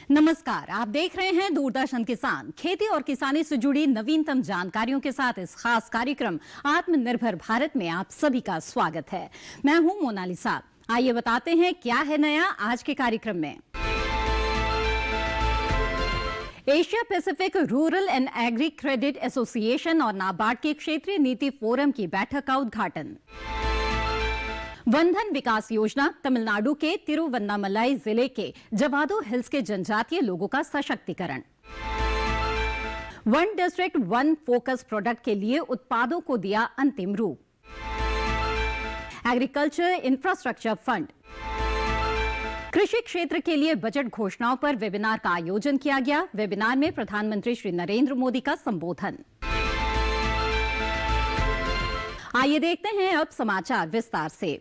नमस्कार, आप देख रहे हैं दूरदर्शन किसान। खेती और किसानी से जुड़ी नवीनतम जानकारियों के साथ इस खास कार्यक्रम आत्मनिर्भर भारत में आप सभी का स्वागत है। मैं हूं मोनालिसा। आइए बताते हैं क्या है नया आज के कार्यक्रम में। Asia Pacific rural and agri credit association और नाबार्ड के क्षेत्रीय नीति फोरम की बैठक का उद्घाटन। वनधन विकास योजना, तमिलनाडु के तिरुवन्नामलाई जिले के जवादो हिल्स के जनजातीय लोगों का सशक्तिकरण। One district one focus product के लिए उत्पादों को दिया अंतिम रूप। Agriculture infrastructure fund. कृषि क्षेत्र के लिए बजट घोषणाओं पर वेबिनार का आयोजन किया गया। वेबिनार में प्रधानमंत्री श्री नरेंद्र मोदी का संबोधन। आइए देखते हैं अब समाचार विस्तार से।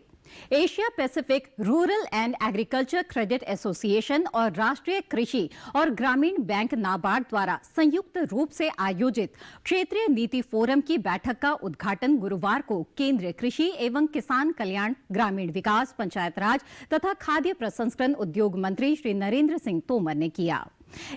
Asia Pacific rural and agriculture credit association और राष्ट्रीय कृषि और ग्रामीण बैंक नाबार्ड द्वारा संयुक्त रूप से आयोजित क्षेत्रीय नीति फोरम की बैठक का उद्घाटन गुरुवार को केंद्रीय कृषि एवं किसान कल्याण, ग्रामीण विकास, पंचायत राज तथा खाद्य प्रसंस्करण उद्योग मंत्री श्री नरेंद्र सिंह तोमर ने किया।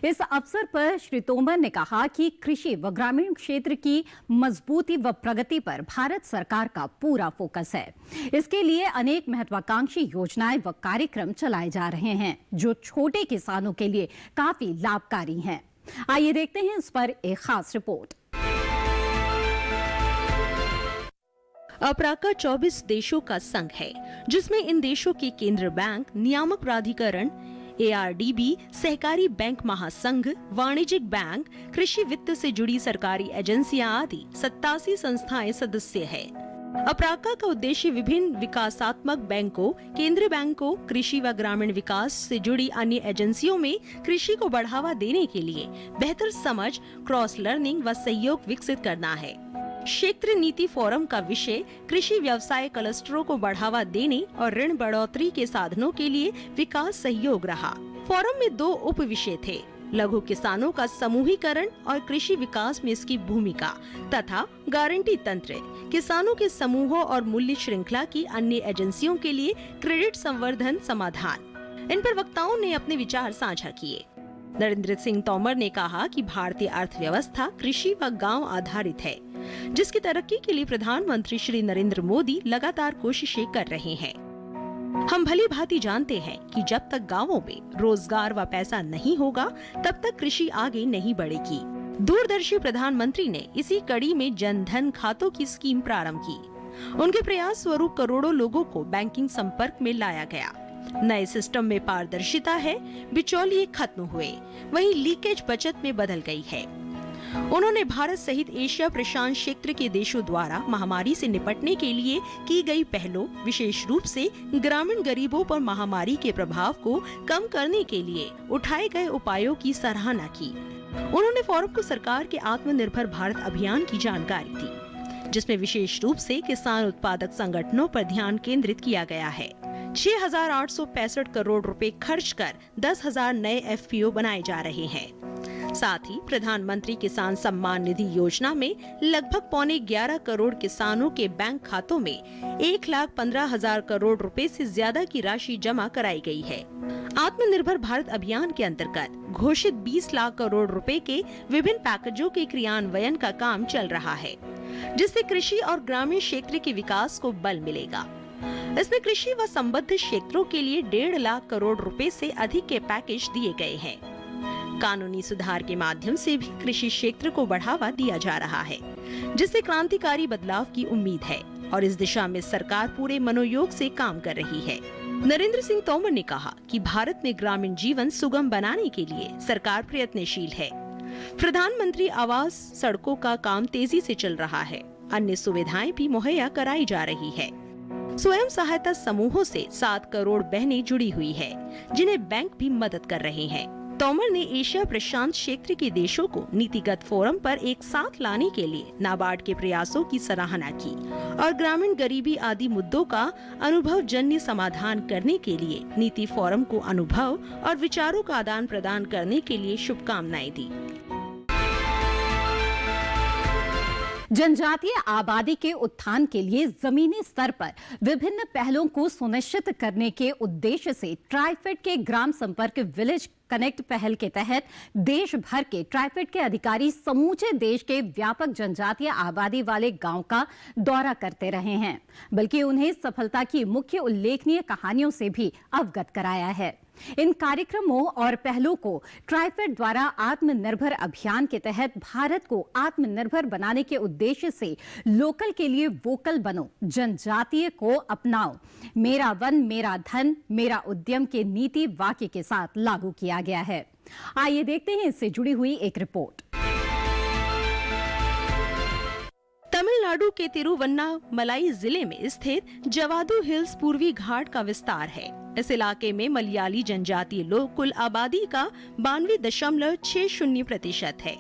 इस अवसर पर श्री तोमर ने कहा कि कृषि व ग्रामीण क्षेत्र की मजबूती व प्रगति पर भारत सरकार का पूरा फोकस है। इसके लिए अनेक महत्वाकांक्षी योजनाएं व कार्यक्रम चलाए जा रहे हैं जो छोटे किसानों के लिए काफी लाभकारी हैं। आइए देखते हैं इस पर एक खास रिपोर्ट। अप्राका 24 देशों का संघ है जिसमें इन देशों के केंद्र बैंक, नियामक प्राधिकरण, ARDB, सहकारी बैंक महासंघ, वाणिज्यिक बैंक, कृषि वित्त से जुड़ी सरकारी एजेंसियां आदि 87 संस्थाएं सदस्य है। अप्राका का उद्देश्य विभिन्न विकासात्मक बैंकों, केंद्रीय बैंकों, कृषि व ग्रामीण विकास से जुड़ी अन्य एजेंसियों में कृषि को बढ़ावा देने के लिए बेहतर समझ, क्रॉस लर्निंग व सहयोग विकसित करना है। क्षेत्र नीति फोरम का विषय कृषि व्यवसाय क्लस्टरों को बढ़ावा देने और ऋण बढ़ोतरी के साधनों के लिए विकास सहयोग रहा। फोरम में 2 उप विषय थे, लघु किसानों का समूहीकरण और कृषि विकास में इसकी भूमिका तथा गारंटी तंत्र, किसानों के समूहों और मूल्य श्रृंखला की अन्य एजेंसियों के लिए क्रेडिट संवर्धन समाधान। इन पर वक्ताओं ने अपने विचार साझा किए। नरेंद्र सिंह तोमर ने कहा कि भारतीय अर्थव्यवस्था कृषि व गांव आधारित है, जिसकी तरक्की के लिए प्रधानमंत्री श्री नरेंद्र मोदी लगातार कोशिशें कर रहे हैं। हम भली भांति जानते हैं कि जब तक गांवों में रोजगार व पैसा नहीं होगा तब तक कृषि आगे नहीं बढ़ेगी। दूरदर्शी प्रधानमंत्री ने इसी कड़ी में जन धन खातों की स्कीम प्रारंभ की। उनके प्रयास स्वरूप करोड़ों लोगों को बैंकिंग संपर्क में लाया गया। नए सिस्टम में पारदर्शिता है, बिचौलिए खत्म हुए, वहीं लीकेज बचत में बदल गई है। उन्होंने भारत सहित एशिया प्रशांत क्षेत्र के देशों द्वारा महामारी से निपटने के लिए की गई पहलों, विशेष रूप से ग्रामीण गरीबों पर महामारी के प्रभाव को कम करने के लिए उठाए गए उपायों की सराहना की। उन्होंने फोरम को सरकार के आत्मनिर्भर भारत अभियान की जानकारी दी, जिसमें विशेष रूप से किसान उत्पादक संगठनों पर ध्यान केंद्रित किया गया है। 6,865 करोड़ रुपए खर्च कर 10,000 नए FPO बनाए जा रहे हैं। साथ ही प्रधानमंत्री किसान सम्मान निधि योजना में लगभग 11.25 करोड़ किसानों के बैंक खातों में 1,15,000 करोड़ रुपए से ज्यादा की राशि जमा कराई गई है। आत्मनिर्भर भारत अभियान के अंतर्गत घोषित 20 लाख करोड़ रुपए के विभिन्न पैकेजों के क्रियान्वयन का काम चल रहा है, जिससे कृषि और ग्रामीण क्षेत्र के विकास को बल मिलेगा। इसमें कृषि व संबद्ध क्षेत्रों के लिए 1.5 लाख करोड़ रुपए से अधिक के पैकेज दिए गए हैं। कानूनी सुधार के माध्यम से भी कृषि क्षेत्र को बढ़ावा दिया जा रहा है, जिससे क्रांतिकारी बदलाव की उम्मीद है और इस दिशा में सरकार पूरे मनोयोग से काम कर रही है। नरेंद्र सिंह तोमर ने कहा कि भारत में ग्रामीण जीवन सुगम बनाने के लिए सरकार प्रयत्नशील है। प्रधानमंत्री आवास सड़कों का काम तेजी से चल रहा है, अन्य सुविधाएं भी मुहैया कराई जा रही है। स्वयं सहायता समूहों से 7 करोड़ बहनें जुड़ी हुई है, जिन्हें बैंक भी मदद कर रहे हैं। तोमर ने एशिया प्रशांत क्षेत्र के देशों को नीतिगत फोरम पर एक साथ लाने के लिए नाबार्ड के प्रयासों की सराहना की और ग्रामीण गरीबी आदि मुद्दों का अनुभव जन्य समाधान करने के लिए नीति फोरम को अनुभव और विचारों का आदान प्रदान करने के लिए शुभकामनाएं दी। जनजातीय आबादी के उत्थान के लिए जमीनी स्तर पर विभिन्न पहलों को सुनिश्चित करने के उद्देश्य से ट्राइफेड के ग्राम संपर्क विलेज कनेक्ट पहल के तहत देश भर के ट्राइफेड के अधिकारी समूचे देश के व्यापक जनजातीय आबादी वाले गांव का दौरा करते रहे हैं, बल्कि उन्हें सफलता की मुख्य उल्लेखनीय कहानियों से भी अवगत कराया है। इन कार्यक्रमों और पहलों को ट्राइफेड द्वारा आत्मनिर्भर अभियान के तहत भारत को आत्मनिर्भर बनाने के उद्देश्य से लोकल के लिए वोकल बनो, जनजातीय को अपनाओ, मेरा वन मेरा धन मेरा उद्यम के नीति वाक्य के साथ लागू किया गया है। आइए देखते हैं इससे जुड़ी हुई एक रिपोर्ट। तमिलनाडु के तिरुवन्नामलाई जिले में स्थित जवादू हिल्स पूर्वी घाट का विस्तार है। इस इलाके में मलयाली जनजातीय लोग कुल आबादी का 92.60% है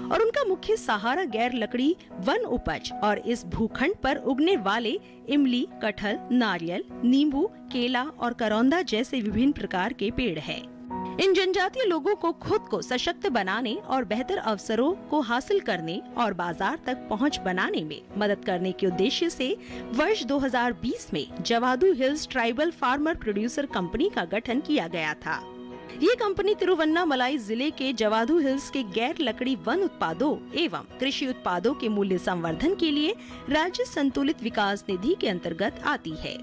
और उनका मुख्य सहारा गैर लकड़ी वन उपज और इस भूखंड पर उगने वाले इमली, कटहल, नारियल, नींबू, केला और करौंदा जैसे विभिन्न प्रकार के पेड़ है। इन जनजातीय लोगों को खुद को सशक्त बनाने और बेहतर अवसरों को हासिल करने और बाजार तक पहुंच बनाने में मदद करने के उद्देश्य से वर्ष 2020 में Javadhu Hills tribal farmer producer company का गठन किया गया था। ये कंपनी तिरुवन्नामलाई जिले के जवादू हिल्स के गैर लकड़ी वन उत्पादों एवं कृषि उत्पादों के मूल्य संवर्धन के लिए राज्य संतुलित विकास निधि के अंतर्गत आती है।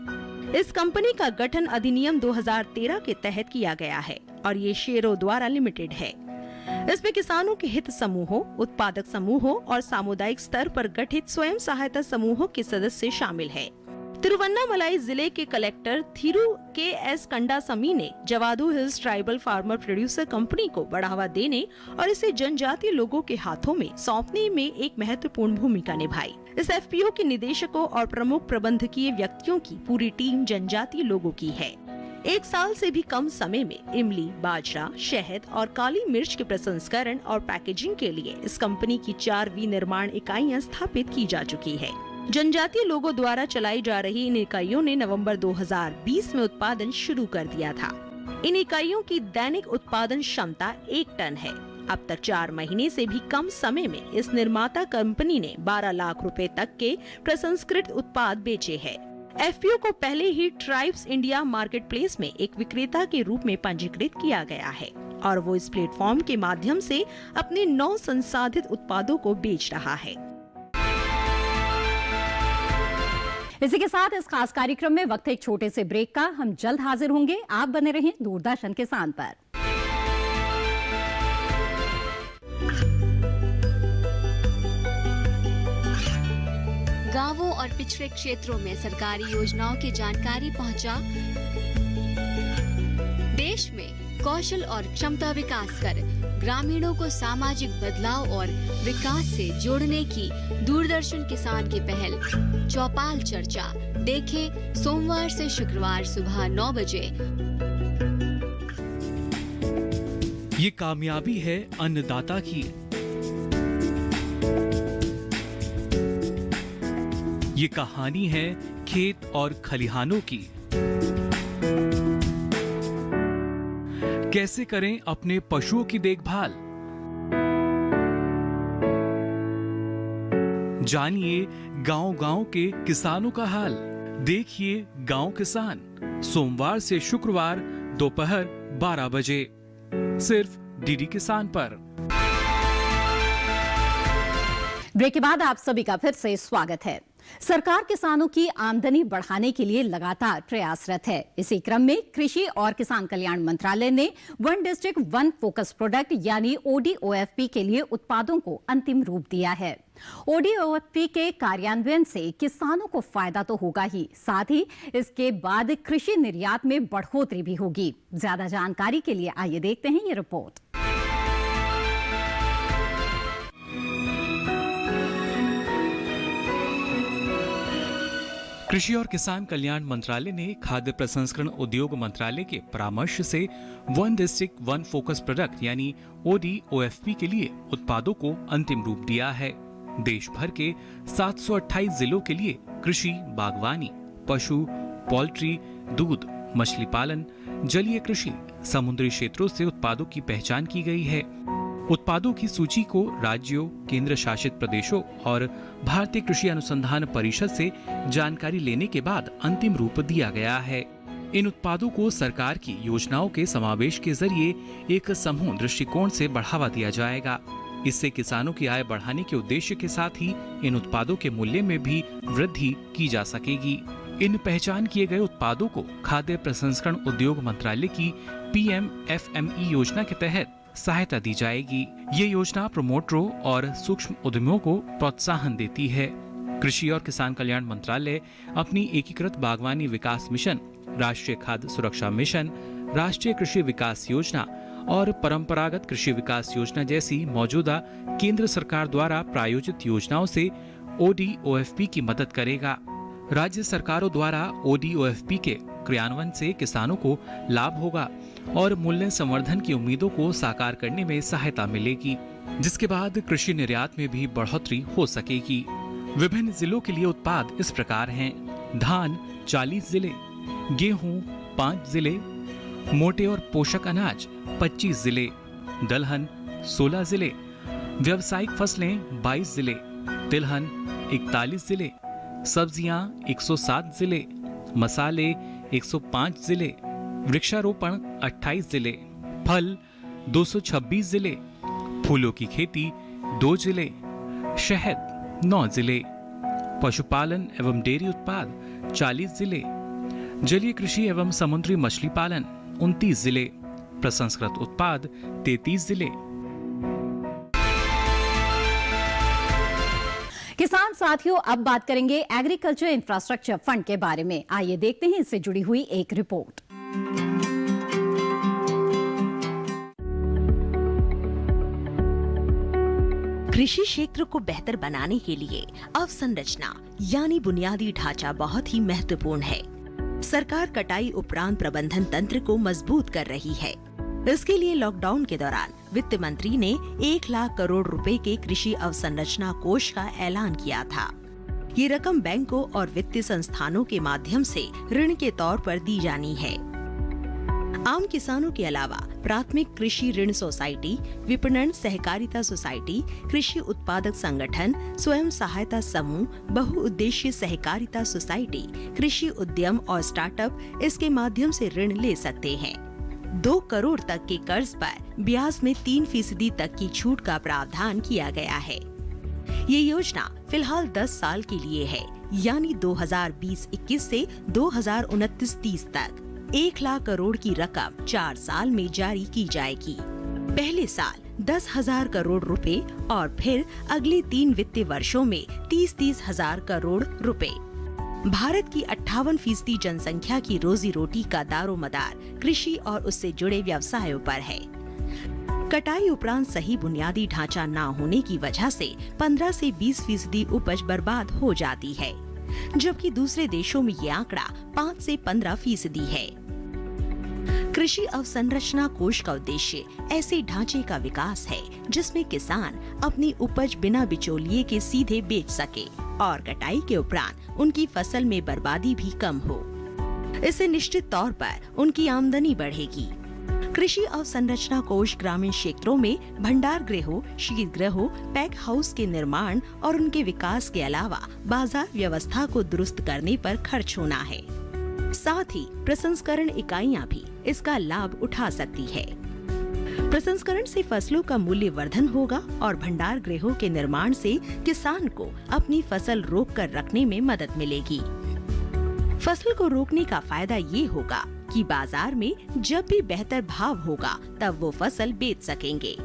इस कंपनी का गठन अधिनियम 2013 के तहत किया गया है और ये शेयरों द्वारा लिमिटेड है। इसमें किसानों के हित समूहों, उत्पादक समूहों और सामुदायिक स्तर पर गठित स्वयं सहायता समूहों के सदस्य शामिल है। तिरुवन्नामलाई जिले के कलेक्टर थिरु के.एस. कंडासमी ने Javadhu Hills tribal farmer producer company को बढ़ावा देने और इसे जनजातीय लोगों के हाथों में सौंपने में एक महत्वपूर्ण भूमिका निभाई। इस एफपीओ के निदेशकों और प्रमुख प्रबंधकीय व्यक्तियों की पूरी टीम जनजातीय लोगों की है। 1 साल से भी कम समय में इमली, बाजरा, शहद और काली मिर्च के प्रसंस्करण और पैकेजिंग के लिए इस कंपनी की 4 विनिर्माण इकाइयां स्थापित की जा चुकी है। जनजातीय लोगों द्वारा चलाई जा रही इन इकाइयों ने नवंबर 2020 में उत्पादन शुरू कर दिया था। इन इकाइयों की दैनिक उत्पादन क्षमता 1 टन है। अब तक 4 महीने से भी कम समय में इस निर्माता कंपनी ने 12 लाख रुपए तक के प्रसंस्कृत उत्पाद बेचे हैं। एफपीओ को पहले ही ट्राइब्स इंडिया मार्केट प्लेस में एक विक्रेता के रूप में पंजीकृत किया गया है और वो इस प्लेटफॉर्म के माध्यम से अपने 9 संसाधित उत्पादों को बेच रहा है। इसी के साथ इस खास कार्यक्रम में वक्त है एक छोटे से ब्रेक का। हम जल्द हाजिर होंगे। आप बने रहें दूरदर्शन किसान पर। गांवों और पिछड़े क्षेत्रों में सरकारी योजनाओं की जानकारी पहुंचा। देश में कौशल और क्षमता विकास कर ग्रामीणों को सामाजिक बदलाव और विकास से जोड़ने की दूरदर्शन किसान की पहल चौपाल चर्चा देखें सोमवार से शुक्रवार सुबह 9 बजे। ये कामयाबी है अन्नदाता की। ये कहानी है खेत और खलिहानों की। कैसे करें अपने पशुओं की देखभाल, जानिए गांव-गांव के किसानों का हाल। देखिए गांव किसान सोमवार से शुक्रवार दोपहर 12 बजे सिर्फ डीडी किसान पर। ब्रेक के बाद आप सभी का फिर से स्वागत है। सरकार किसानों की आमदनी बढ़ाने के लिए लगातार प्रयासरत है। इसी क्रम में कृषि और किसान कल्याण मंत्रालय ने one district one focus product यानी ODOFP के लिए उत्पादों को अंतिम रूप दिया है। ODOFP के कार्यान्वयन से किसानों को फायदा तो होगा ही, साथ ही इसके बाद कृषि निर्यात में बढ़ोतरी भी होगी। ज्यादा जानकारी के लिए आइए देखते हैं ये रिपोर्ट। कृषि और किसान कल्याण मंत्रालय ने खाद्य प्रसंस्करण उद्योग मंत्रालय के परामर्श से one district one focus product यानी ODOFP के लिए उत्पादों को अंतिम रूप दिया है। देश भर के 728 जिलों के लिए कृषि, बागवानी, पशु, पोल्ट्री, दूध, मछली पालन, जलीय कृषि, समुद्री क्षेत्रों से उत्पादों की पहचान की गई है। उत्पादों की सूची को राज्यों, केंद्र शासित प्रदेशों और भारतीय कृषि अनुसंधान परिषद से जानकारी लेने के बाद अंतिम रूप दिया गया है। इन उत्पादों को सरकार की योजनाओं के समावेश के जरिए एक समूह दृष्टिकोण से बढ़ावा दिया जाएगा। इससे किसानों की आय बढ़ाने के उद्देश्य के साथ ही इन उत्पादों के मूल्य में भी वृद्धि की जा सकेगी। इन पहचान किए गए उत्पादों को खाद्य प्रसंस्करण उद्योग मंत्रालय की PMFME योजना के तहत सहायता दी जाएगी। ये योजना प्रमोटरों और सूक्ष्म उद्यमियों को प्रोत्साहन देती है। कृषि और किसान कल्याण मंत्रालय अपनी एकीकृत बागवानी विकास मिशन, राष्ट्रीय खाद्य सुरक्षा मिशन, राष्ट्रीय कृषि विकास योजना और परंपरागत कृषि विकास योजना जैसी मौजूदा केंद्र सरकार द्वारा प्रायोजित योजनाओं से ODOFP की मदद करेगा। राज्य सरकारों द्वारा ODOFP के क्रियान्वयन से किसानों को लाभ होगा और मूल्य संवर्धन की उम्मीदों को साकार करने में सहायता मिलेगी, जिसके बाद कृषि निर्यात में भी बढ़ोतरी हो सकेगी। विभिन्न जिलों के लिए उत्पाद इस प्रकार हैं: धान 40 जिले, गेहूं 5 जिले, मोटे और पोषक अनाज 25 जिले, दलहन 16 जिले, व्यावसायिक फसलें 22 जिले, तिलहन 41 जिले, सब्जियां 107 जिले, मसाले 105 जिले, वृक्षारोपण 28 जिले, फल 226 जिले, फूलों की खेती 2 जिले, शहद 9 जिले, पशुपालन एवं डेयरी उत्पाद 40 जिले, जलीय कृषि एवं समुद्री मछली पालन 29 जिले, प्रसंस्कृत उत्पाद 33 जिले। किसान साथियों, अब बात करेंगे एग्रीकल्चर इंफ्रास्ट्रक्चर फंड के बारे में। आइए देखते हैं इससे जुड़ी हुई एक रिपोर्ट। कृषि क्षेत्र को बेहतर बनाने के लिए अवसंरचना यानी बुनियादी ढांचा बहुत ही महत्वपूर्ण है। सरकार कटाई उपरांत प्रबंधन तंत्र को मजबूत कर रही है। इसके लिए लॉकडाउन के दौरान वित्त मंत्री ने 1 लाख करोड़ रुपए के कृषि अवसंरचना कोष का ऐलान किया था। ये रकम बैंकों और वित्तीय संस्थानों के माध्यम से ऋण के तौर पर दी जानी है। आम किसानों के अलावा प्राथमिक कृषि ऋण सोसाइटी, विपणन सहकारिता सोसाइटी, कृषि उत्पादक संगठन, स्वयं सहायता समूह, बहुउद्देशीय सहकारिता सोसाइटी, कृषि उद्यम और स्टार्टअप इसके माध्यम से ऋण ले सकते हैं। 2 करोड़ तक के कर्ज पर ब्याज में 3% तक की छूट का प्रावधान किया गया है। ये योजना फिलहाल 10 साल के लिए है, यानी 2020-21 से 2029-30 तक 1 लाख करोड़ की रकम 4 साल में जारी की जाएगी। पहले साल 10,000 करोड़ रुपए और फिर अगले 3 वित्तीय वर्षों में 30-30 हजार करोड़ रुपए। भारत की 58% जनसंख्या की रोजी रोटी का दारोमदार कृषि और उससे जुड़े व्यवसायों पर है। कटाई उपरांत सही बुनियादी ढांचा न होने की वजह से 15 से 20% उपज बर्बाद हो जाती है, जबकि दूसरे देशों में ये आंकड़ा 5 से 15% है। कृषि अवसंरचना कोष का उद्देश्य ऐसे ढांचे का विकास है जिसमें किसान अपनी उपज बिना बिचौलिए के सीधे बेच सके और कटाई के उपरांत उनकी फसल में बर्बादी भी कम हो। इससे निश्चित तौर पर उनकी आमदनी बढ़ेगी। कृषि अवसंरचना कोष ग्रामीण क्षेत्रों में भंडार गृहों, शीतगृहों, पैक हाउस के निर्माण और उनके विकास के अलावा बाजार व्यवस्था को दुरुस्त करने पर खर्च होना है। साथ ही प्रसंस्करण इकाइयां भी इसका लाभ उठा सकती है। प्रसंस्करण से फसलों का मूल्य वर्धन होगा और भंडार गृहों के निर्माण से किसान को अपनी फसल रोक कर रखने में मदद मिलेगी। फसल को रोकने का फायदा ये होगा कि बाजार में जब भी बेहतर भाव होगा तब वो फसल बेच सकेंगे।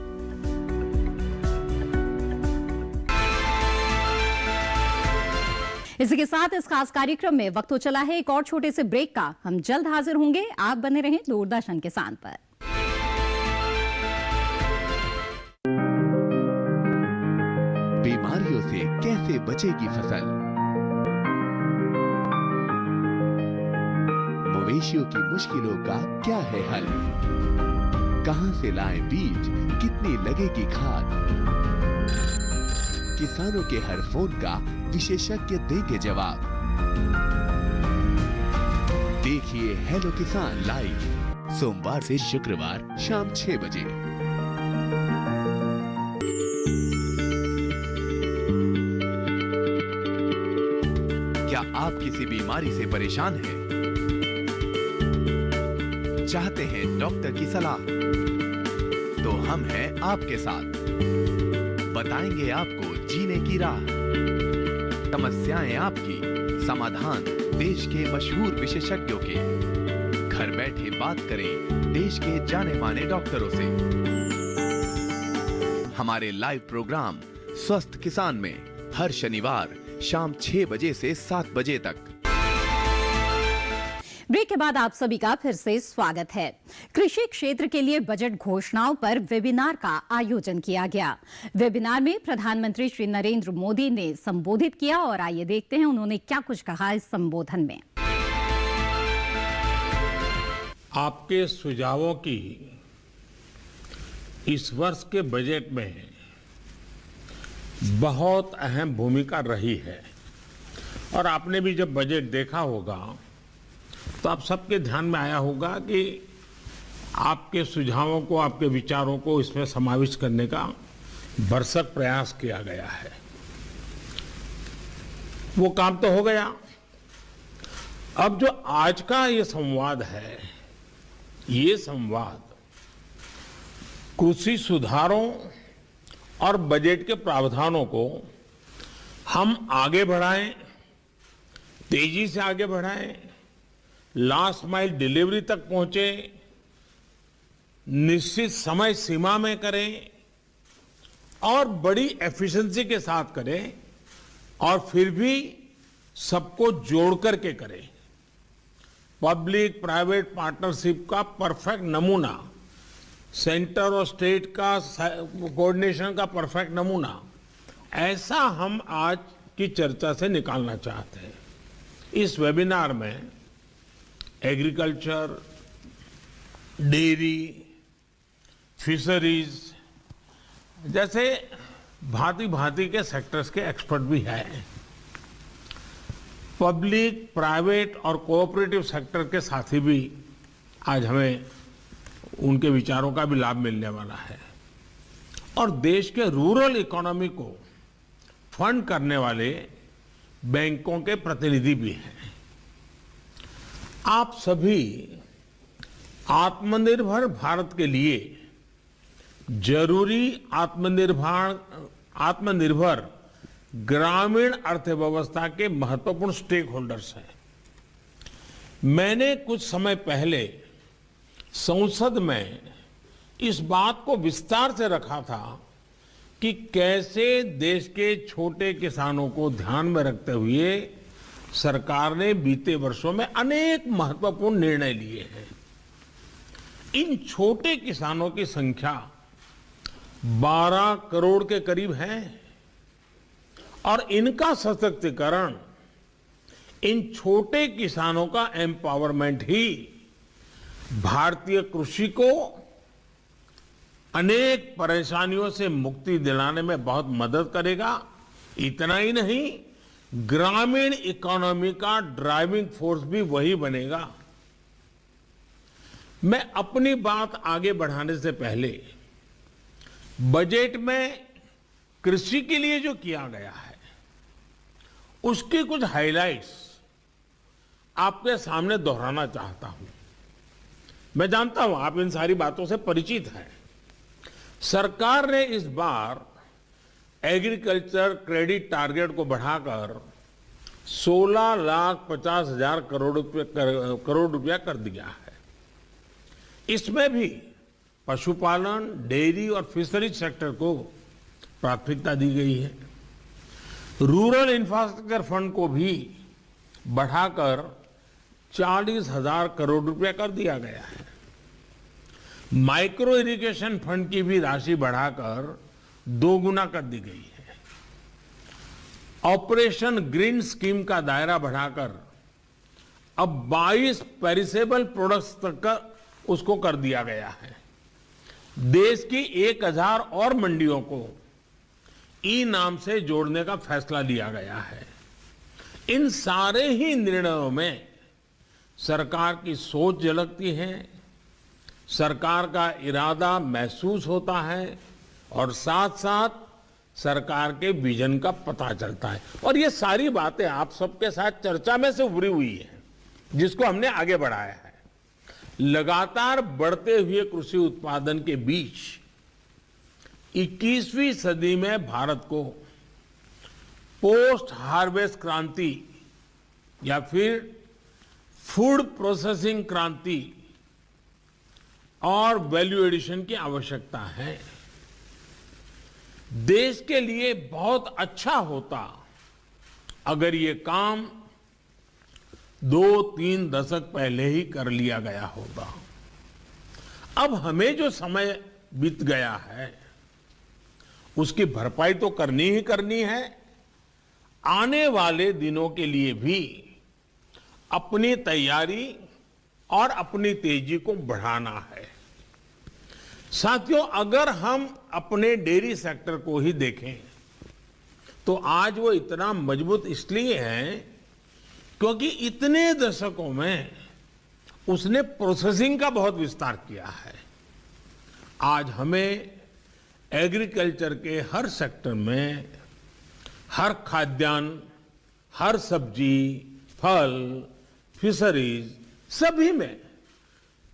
इसी के साथ इस खास कार्यक्रम में वक्त हो चला है एक और छोटे से ब्रेक का। हम जल्द हाजिर होंगे। आप बने रहें दूरदर्शन किसान पर। बीमारियों से कैसे बचेगी फसल? मवेशियों की मुश्किलों का क्या है हल? कहां से लाएं बीज? कितनी लगेगी खाद? किसानों के हर फोन का विशेषज्ञ देंगे जवाब। देखिए हेलो किसान लाइव सोमवार से शुक्रवार शाम 6 बजे। आप किसी बीमारी से परेशान हैं? चाहते हैं डॉक्टर की सलाह? तो हम हैं आपके साथ। बताएंगे आपको जीने की राह। समस्याएं आपकी, समाधान देश के मशहूर विशेषज्ञों के। घर बैठे बात करें देश के जाने माने डॉक्टरों से। हमारे लाइव प्रोग्राम स्वस्थ किसान में हर शनिवार शाम 6 बजे से 7 बजे तक। ब्रेक के बाद आप सभी का फिर से स्वागत है। कृषि क्षेत्र के लिए बजट घोषणाओं पर वेबिनार का आयोजन किया गया। वेबिनार में प्रधानमंत्री श्री नरेंद्र मोदी ने संबोधित किया और आइए देखते हैं उन्होंने क्या कुछ कहा इस संबोधन में। आपके सुझावों की इस वर्ष के बजट में बहुत अहम भूमिका रही है और आपने भी जब बजट देखा होगा तो आप सबके ध्यान में आया होगा कि आपके सुझावों को, आपके विचारों को इसमें समाविष्ट करने का भरसक प्रयास किया गया है। वो काम तो हो गया। अब जो आज का ये संवाद है, ये संवाद कृषि सुधारों और बजट के प्रावधानों को हम आगे बढ़ाएं, तेजी से आगे बढ़ाएं, लास्ट माइल डिलीवरी तक पहुंचे, निश्चित समय सीमा में करें और बड़ी एफिशिएंसी के साथ करें और फिर भी सबको जोड़ करके करें। पब्लिक प्राइवेट पार्टनरशिप का परफेक्ट नमूना, सेंटर और स्टेट का कोऑर्डिनेशन का परफेक्ट नमूना, ऐसा हम आज की चर्चा से निकालना चाहते हैं। इस वेबिनार में एग्रीकल्चर, डेयरी, फिशरीज जैसे भांति भांति के सेक्टर्स के एक्सपर्ट भी हैं। पब्लिक, प्राइवेट और कोऑपरेटिव सेक्टर के साथी भी आज हमें उनके विचारों का भी लाभ मिलने वाला है। और देश के रूरल इकोनॉमी को फंड करने वाले बैंकों के प्रतिनिधि भी हैं। आप सभी आत्मनिर्भर भारत के लिए जरूरी आत्मनिर्भर ग्रामीण अर्थव्यवस्था के महत्वपूर्ण स्टेक होल्डर्स हैं। मैंने कुछ समय पहले संसद में इस बात को विस्तार से रखा था कि कैसे देश के छोटे किसानों को ध्यान में रखते हुए सरकार ने बीते वर्षों में अनेक महत्वपूर्ण निर्णय लिए हैं। इन छोटे किसानों की संख्या 12 करोड़ के करीब है और इनका सशक्तिकरण, इन छोटे किसानों का एम्पावरमेंट ही भारतीय कृषि को अनेक परेशानियों से मुक्ति दिलाने में बहुत मदद करेगा। इतना ही नहीं, ग्रामीण इकोनॉमी का ड्राइविंग फोर्स भी वही बनेगा। मैं अपनी बात आगे बढ़ाने से पहले बजट में कृषि के लिए जो किया गया है उसकी कुछ हाइलाइट्स आपके सामने दोहराना चाहता हूं। मैं जानता हूं आप इन सारी बातों से परिचित हैं। सरकार ने इस बार एग्रीकल्चर क्रेडिट टारगेट को बढ़ाकर 16,50,000 करोड़ रुपया कर दिया है। इसमें भी पशुपालन, डेयरी और फिशरीज सेक्टर को प्राथमिकता दी गई है। रूरल इंफ्रास्ट्रक्चर फंड को भी बढ़ाकर 40,000 करोड़ रुपया कर दिया गया है। माइक्रो इरिगेशन फंड की भी राशि बढ़ाकर 2 गुना कर दी गई है। ऑपरेशन ग्रीन स्कीम का दायरा बढ़ाकर अब 22 पेरिसेबल प्रोडक्ट्स तक का उसको कर दिया गया है। देश की 1000 और मंडियों को ई नाम से जोड़ने का फैसला लिया गया है। इन सारे ही निर्णयों में सरकार की सोच झलकती है, सरकार का इरादा महसूस होता है और साथ साथ सरकार के विजन का पता चलता है। और ये सारी बातें आप सबके साथ चर्चा में से उभरी हुई है, जिसको हमने आगे बढ़ाया है। लगातार बढ़ते हुए कृषि उत्पादन के बीच 21वीं सदी में भारत को पोस्ट हार्वेस्ट क्रांति या फिर फूड प्रोसेसिंग क्रांति और वैल्यू एडिशन की आवश्यकता है। देश के लिए बहुत अच्छा होता अगर ये काम 2-3 दशक पहले ही कर लिया गया होता। अब हमें जो समय बीत गया है उसकी भरपाई तो करनी ही करनी है। आने वाले दिनों के लिए भी अपनी तैयारी और अपनी तेजी को बढ़ाना है। साथियों, अगर हम अपने डेयरी सेक्टर को ही देखें तो आज वो इतना मजबूत इसलिए है क्योंकि इतने दशकों में उसने प्रोसेसिंग का बहुत विस्तार किया है। आज हमें एग्रीकल्चर के हर सेक्टर में, हर खाद्यान्न, हर सब्जी, फल, फिशरीज सभी में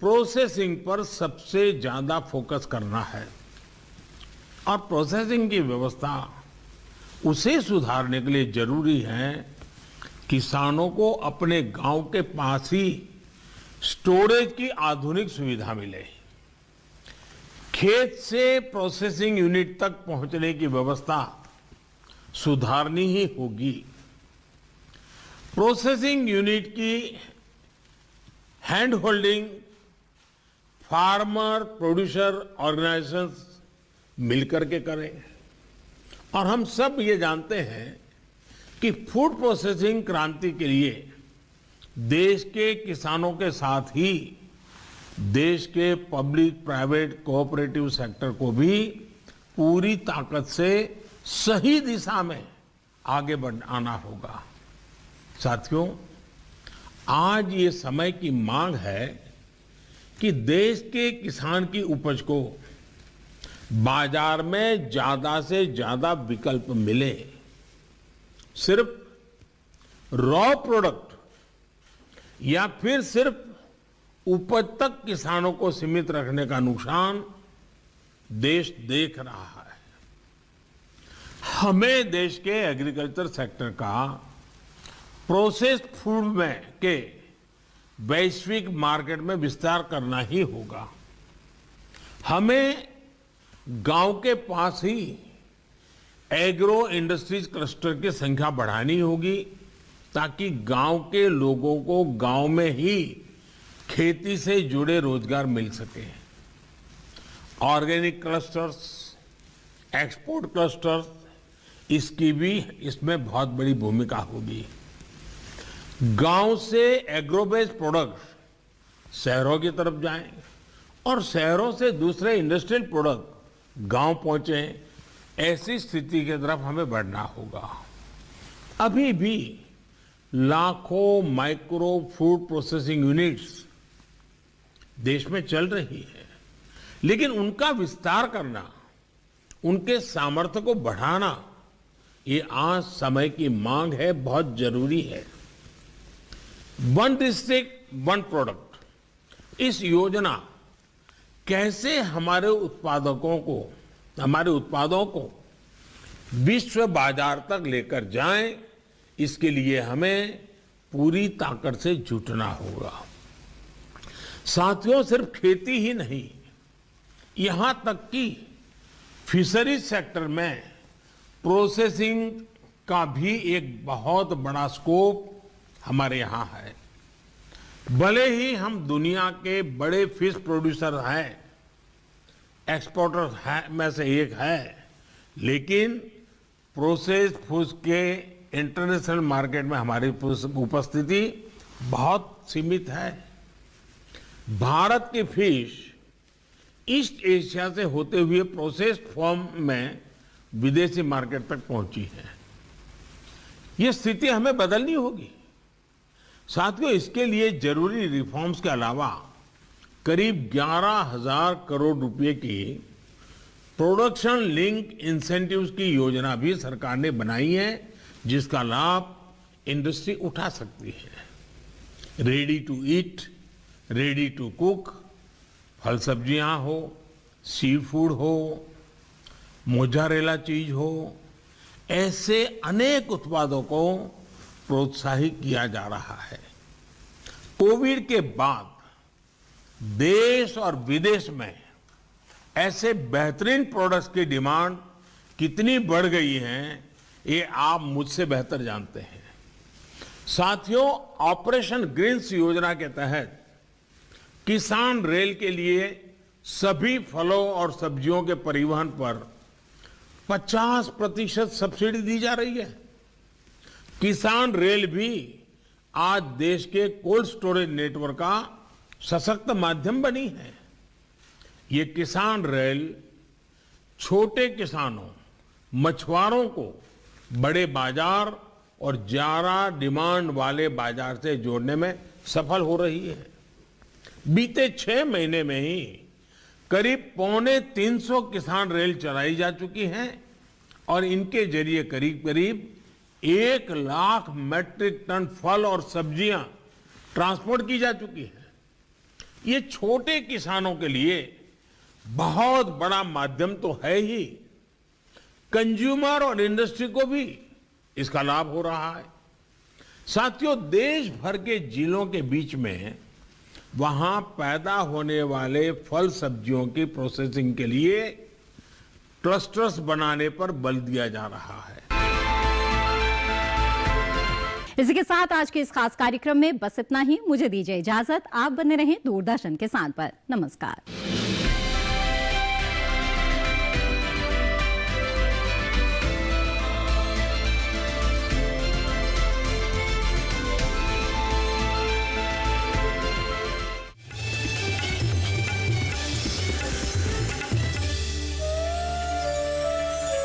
प्रोसेसिंग पर सबसे ज्यादा फोकस करना है। और प्रोसेसिंग की व्यवस्था उसे सुधारने के लिए जरूरी है किसानों को अपने गांव के पास ही स्टोरेज की आधुनिक सुविधा मिले। खेत से प्रोसेसिंग यूनिट तक पहुंचने की व्यवस्था सुधारनी ही होगी। प्रोसेसिंग यूनिट की hand holding farmer producer organisations मिलकर के करें। और हम सब ये जानते हैं कि फूड प्रोसेसिंग क्रांति के लिए देश के किसानों के साथ ही देश के पब्लिक प्राइवेट कोऑपरेटिव सेक्टर को भी पूरी ताकत से सही दिशा में आगे बढ़ाना होगा। साथियों, आज ये समय की मांग है कि देश के किसान की उपज को बाजार में ज्यादा से ज्यादा विकल्प मिले। सिर्फ रॉ प्रोडक्ट या फिर सिर्फ उपज तक किसानों को सीमित रखने का नुकसान देश देख रहा है। हमें देश के एग्रीकल्चर सेक्टर का प्रोसेस्ड फूड में के वैश्विक मार्केट में विस्तार करना ही होगा। हमें गांव के पास ही एग्रो इंडस्ट्रीज क्लस्टर की संख्या बढ़ानी होगी ताकि गांव के लोगों को गांव में ही खेती से जुड़े रोजगार मिल सके। ऑर्गेनिक क्लस्टर्स, एक्सपोर्ट क्लस्टर्स, इसकी भी इसमें बहुत बड़ी भूमिका होगी। गांव से एग्रो बेस्ड प्रोडक्ट शहरों की तरफ जाएं और शहरों से दूसरे इंडस्ट्रियल प्रोडक्ट गांव पहुंचे, ऐसी स्थिति की तरफ हमें बढ़ना होगा। अभी भी लाखों माइक्रो फूड प्रोसेसिंग यूनिट्स देश में चल रही है, लेकिन उनका विस्तार करना, उनके सामर्थ्य को बढ़ाना, ये आज समय की मांग है, बहुत जरूरी है। वन डिस्ट्रिक्ट वन प्रोडक्ट, इस योजना कैसे हमारे उत्पादों को विश्व बाजार तक लेकर जाएं, इसके लिए हमें पूरी ताकत से जुटना होगा। साथियों, सिर्फ खेती ही नहीं, यहां तक कि फिशरीज सेक्टर में प्रोसेसिंग का भी एक बहुत बड़ा स्कोप हमारे यहां है। भले ही हम दुनिया के बड़े फिश प्रोड्यूसर हैं, एक्सपोर्टर में से एक है, लेकिन प्रोसेस्ड फूड के इंटरनेशनल मार्केट में हमारी उपस्थिति बहुत सीमित है। भारत की फिश ईस्ट एशिया से होते हुए प्रोसेस्ड फॉर्म में विदेशी मार्केट तक पहुंची है। ये स्थिति हमें बदलनी होगी। साथियों, इसके लिए जरूरी रिफॉर्म्स के अलावा करीब 11,000 करोड़ रुपए की प्रोडक्शन लिंक इंसेंटिव्स की योजना भी सरकार ने बनाई है, जिसका लाभ इंडस्ट्री उठा सकती है। Ready to eat, ready to cook, फल सब्जियां हो, सी फूड हो, मोजारेला चीज हो, ऐसे अनेक उत्पादों को प्रोत्साहित किया जा रहा है। कोविड के बाद देश और विदेश में ऐसे बेहतरीन प्रोडक्ट्स की डिमांड कितनी बढ़ गई है, ये आप मुझसे बेहतर जानते हैं। साथियों, ऑपरेशन ग्रीन्स योजना के तहत किसान रेल के लिए सभी फलों और सब्जियों के परिवहन पर 50% सब्सिडी दी जा रही है। किसान रेल भी आज देश के कोल्ड स्टोरेज नेटवर्क का सशक्त माध्यम बनी है। ये किसान रेल छोटे किसानों, मछुआरों को बड़े बाजार और ज्यादा डिमांड वाले बाजार से जोड़ने में सफल हो रही है। बीते 6 महीने में ही करीब 350 किसान रेल चलाई जा चुकी हैं और इनके जरिए करीब 1 लाख मैट्रिक टन फल और सब्जियां ट्रांसपोर्ट की जा चुकी है। ये छोटे किसानों के लिए बहुत बड़ा माध्यम तो है ही, कंज्यूमर और इंडस्ट्री को भी इसका लाभ हो रहा है। साथियों, देश भर के जिलों के बीच में वहां पैदा होने वाले फल सब्जियों की प्रोसेसिंग के लिए क्लस्टर्स बनाने पर बल दिया जा रहा है। इसी के साथ आज के इस खास कार्यक्रम में बस इतना ही। मुझे दीजिए इजाजत। आप बने रहें दूरदर्शन किसान पर। नमस्कार।